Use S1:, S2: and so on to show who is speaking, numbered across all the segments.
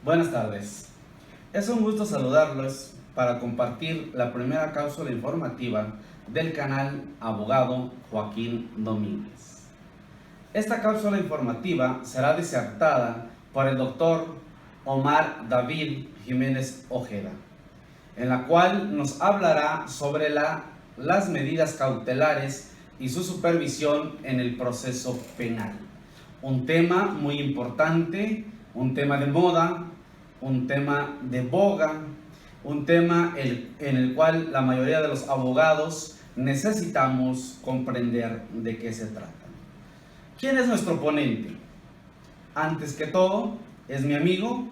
S1: Buenas tardes. Es un gusto saludarlos para compartir la primera cápsula informativa del canal Abogado Joaquín Domínguez. Esta cápsula informativa será disertada por el doctor Omar David Jiménez Ojeda, en la cual nos hablará sobre las medidas cautelares y su supervisión en el proceso penal. Un tema muy importante, un tema de moda, un tema de boga, un tema en el cual la mayoría de los abogados necesitamos comprender de qué se trata. ¿Quién es nuestro ponente? Antes que todo, es mi amigo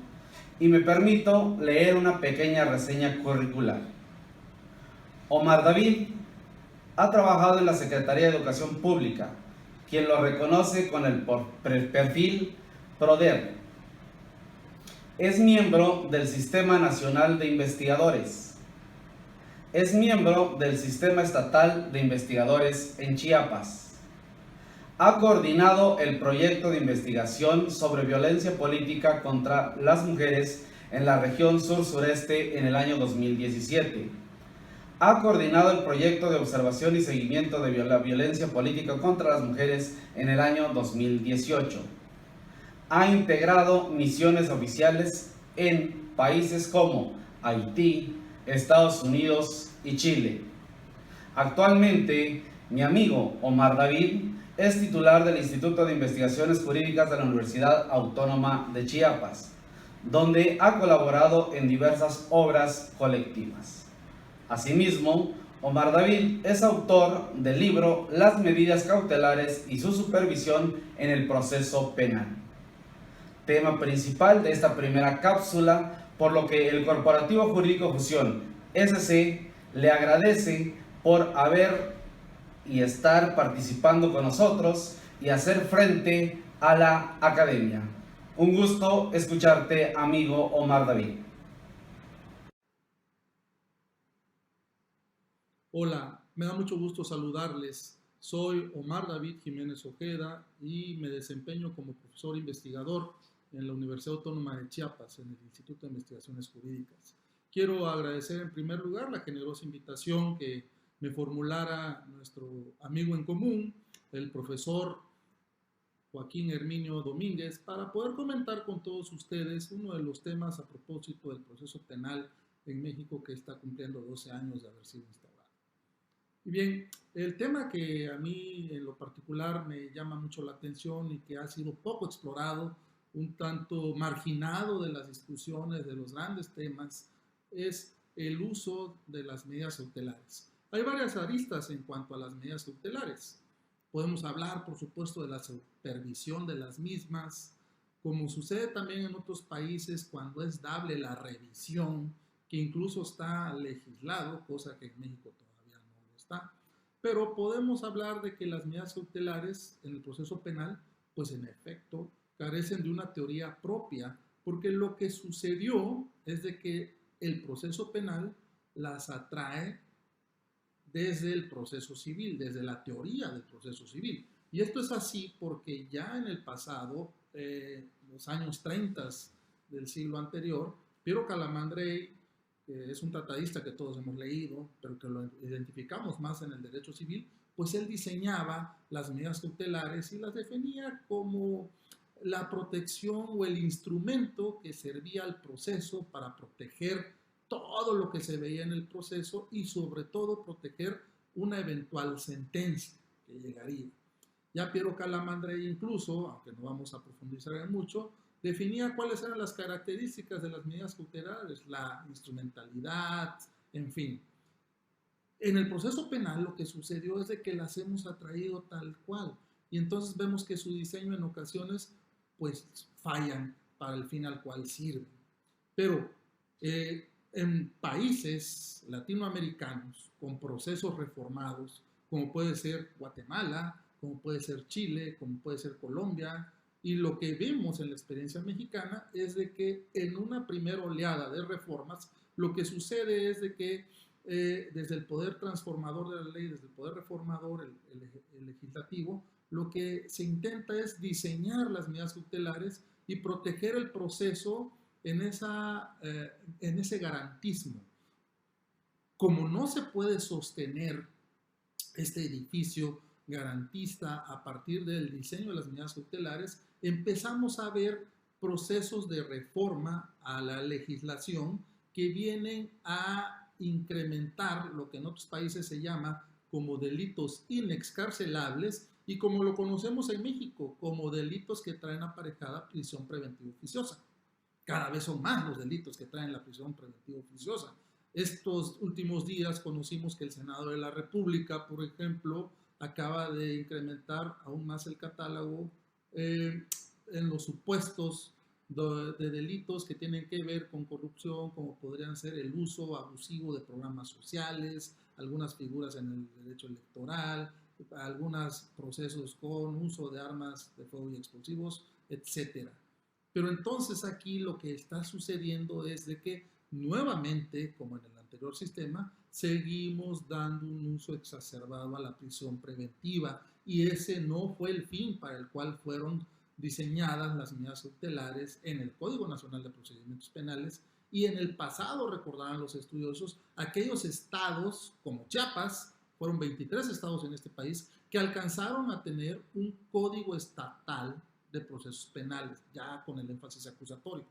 S1: y me permito leer una pequeña reseña curricular. Omar David ha trabajado en la Secretaría de Educación Pública, quien lo reconoce con el perfil PRODER. Es miembro del Sistema Nacional de Investigadores. Es miembro del Sistema Estatal de Investigadores en Chiapas. Ha coordinado el proyecto de investigación sobre violencia política contra las mujeres en la región sur-sureste en el año 2017. Ha coordinado el proyecto de observación y seguimiento de la violencia política contra las mujeres en el año 2018. Ha integrado misiones oficiales en países como Haití, Estados Unidos y Chile. Actualmente, mi amigo Omar David es titular del Instituto de Investigaciones Jurídicas de la Universidad Autónoma de Chiapas, donde ha colaborado en diversas obras colectivas. Asimismo, Omar David es autor del libro Las medidas cautelares y su supervisión en el proceso penal, tema principal de esta primera cápsula, por lo que el Corporativo Jurídico Fusión SC le agradece por haber y estar participando con nosotros y hacer frente a la academia. Un gusto escucharte, amigo Omar David.
S2: Hola, me da mucho gusto saludarles. Soy Omar David Jiménez Ojeda y me desempeño como profesor investigador en la Universidad Autónoma de Chiapas, en el Instituto de Investigaciones Jurídicas. Quiero agradecer en primer lugar la generosa invitación que me formulara nuestro amigo en común, el profesor Joaquín Herminio Domínguez, para poder comentar con todos ustedes uno de los temas a propósito del proceso penal en México que está cumpliendo 12 años de haber sido instaurado. Y bien, el tema que a mí en lo particular me llama mucho la atención y que ha sido poco explorado, un tanto marginado de las discusiones de los grandes temas, es el uso de las medidas cautelares. Hay varias aristas en cuanto a las medidas cautelares. Podemos hablar, por supuesto, de la supervisión de las mismas, como sucede también en otros países cuando es dable la revisión, que incluso está legislado, cosa que en México todavía no lo está. Pero podemos hablar de que las medidas cautelares en el proceso penal, pues en efecto, carecen de una teoría propia, porque lo que sucedió es de que el proceso penal las atrae desde el proceso civil, desde la teoría del proceso civil. Y esto es así porque ya en el pasado, los años 30 del siglo anterior, Piero Calamandrei, que es un tratadista que todos hemos leído, pero que lo identificamos más en el derecho civil, pues él diseñaba las medidas cautelares y las definía como la protección o el instrumento que servía al proceso para proteger todo lo que se veía en el proceso y sobre todo proteger una eventual sentencia que llegaría. Ya Piero Calamandrei incluso, aunque no vamos a profundizar en mucho, definía cuáles eran las características de las medidas cautelares, la instrumentalidad, en fin. En el proceso penal lo que sucedió es de que las hemos atraído tal cual y entonces vemos que su diseño en ocasiones pues fallan para el fin al cual sirven. Pero en países latinoamericanos con procesos reformados, como puede ser Guatemala, como puede ser Chile, como puede ser Colombia, y lo que vemos en la experiencia mexicana es de que en una primera oleada de reformas, lo que sucede es de que desde el poder transformador de la ley, desde el poder reformador, el legislativo, lo que se intenta es diseñar las medidas cautelares y proteger el proceso en ese garantismo. Como no se puede sostener este edificio garantista a partir del diseño de las medidas cautelares, empezamos a ver procesos de reforma a la legislación que vienen a incrementar lo que en otros países se llama como delitos inexcarcelables y como lo conocemos en México, como delitos que traen aparejada prisión preventiva oficiosa. Cada vez son más los delitos que traen la prisión preventiva oficiosa. Estos últimos días conocimos que el Senado de la República, por ejemplo, acaba de incrementar aún más el catálogo en los supuestos de delitos que tienen que ver con corrupción, como podrían ser el uso abusivo de programas sociales, algunas figuras en el derecho electoral, algunos procesos con uso de armas de fuego y explosivos, etcétera. Pero entonces aquí lo que está sucediendo es de que nuevamente, como en el anterior sistema, seguimos dando un uso exacerbado a la prisión preventiva y ese no fue el fin para el cual fueron diseñadas las medidas cautelares en el Código Nacional de Procedimientos Penales y en el pasado, recordarán los estudiosos, aquellos estados como Chiapas, fueron 23 estados en este país, que alcanzaron a tener un código estatal de procesos penales, ya con el énfasis acusatorio.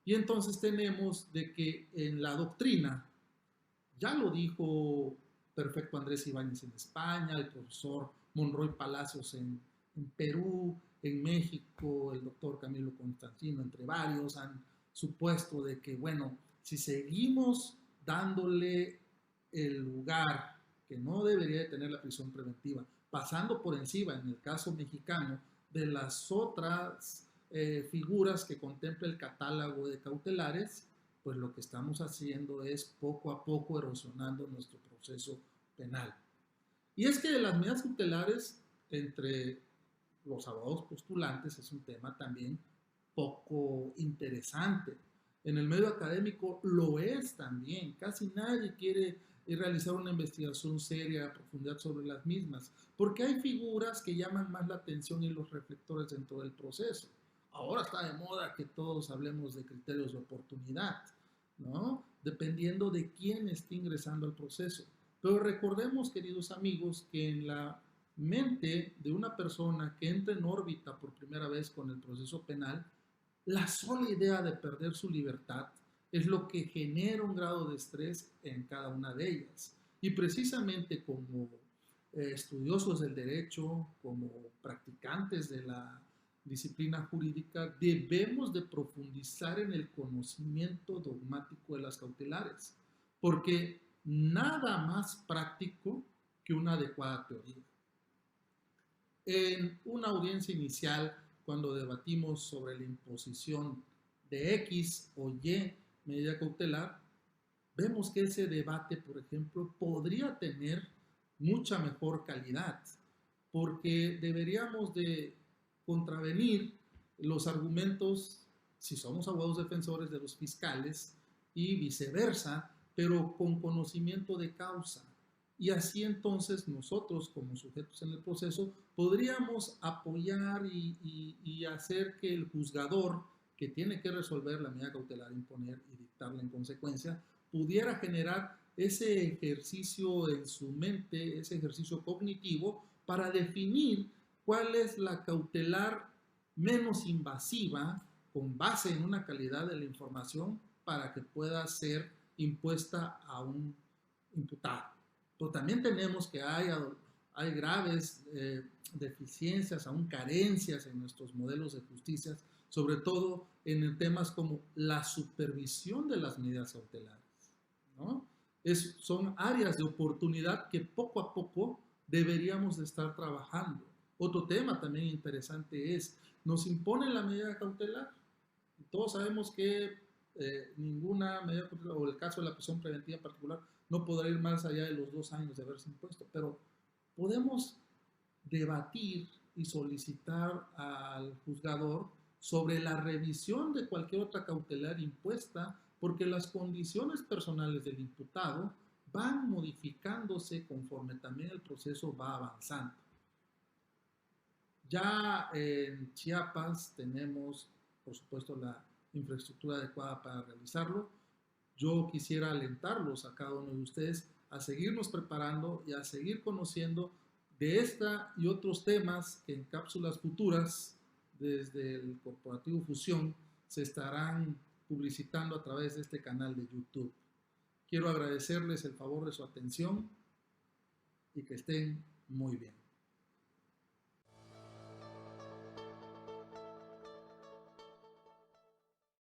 S2: Y entonces tenemos de que en la doctrina, ya lo dijo perfecto Andrés Ibáñez en España, el profesor Monroy Palacios en Perú, en México, el doctor Camilo Constantino, entre varios, han supuesto de que, bueno, si seguimos dándole el lugar que no debería de tener la prisión preventiva, pasando por encima, en el caso mexicano, de las otras figuras que contempla el catálogo de cautelares, pues lo que estamos haciendo es poco a poco erosionando nuestro proceso penal. Y es que las medidas cautelares entre los abogados postulantes es un tema también poco interesante. En el medio académico lo es también. Casi nadie quiere realizar una investigación seria a profundidad sobre las mismas, porque hay figuras que llaman más la atención y los reflectores dentro del proceso. Ahora está de moda que todos hablemos de criterios de oportunidad, ¿no? Dependiendo de quién esté ingresando al proceso. Pero recordemos, queridos amigos, que en la mente de una persona que entra en órbita por primera vez con el proceso penal, la sola idea de perder su libertad es lo que genera un grado de estrés en cada una de ellas. Y precisamente como estudiosos del derecho, como practicantes de la disciplina jurídica, debemos de profundizar en el conocimiento dogmático de las cautelares, porque nada más práctico que una adecuada teoría. En una audiencia inicial, cuando debatimos sobre la imposición de X o Y medida cautelar, vemos que ese debate, por ejemplo, podría tener mucha mejor calidad, porque deberíamos de contravenir los argumentos, si somos abogados defensores, de los fiscales y viceversa, pero con conocimiento de causa. Y así entonces nosotros como sujetos en el proceso podríamos apoyar y hacer que el juzgador que tiene que resolver la medida cautelar, imponer y dictarla en consecuencia, pudiera generar ese ejercicio en su mente, ese ejercicio cognitivo para definir cuál es la cautelar menos invasiva con base en una calidad de la información para que pueda ser impuesta a un imputado. Pero también tenemos que hay graves deficiencias, aún carencias en nuestros modelos de justicia, sobre todo en temas como la supervisión de las medidas cautelares, ¿no? Son áreas de oportunidad que poco a poco deberíamos de estar trabajando. Otro tema también interesante es, nos imponen la medida cautelar. Todos sabemos que ninguna medida cautelar, o el caso de la prisión preventiva en particular, no podrá ir más allá de los 2 años de haberse impuesto, pero podemos debatir y solicitar al juzgador sobre la revisión de cualquier otra cautelar impuesta, porque las condiciones personales del imputado van modificándose conforme también el proceso va avanzando. Ya en Chiapas tenemos, por supuesto, la infraestructura adecuada para realizarlo. Yo quisiera alentarlos a cada uno de ustedes a seguirnos preparando y a seguir conociendo de esta y otros temas que en cápsulas futuras desde el Corporativo Fusión se estarán publicitando a través de este canal de YouTube. Quiero agradecerles el favor de su atención y que estén muy bien.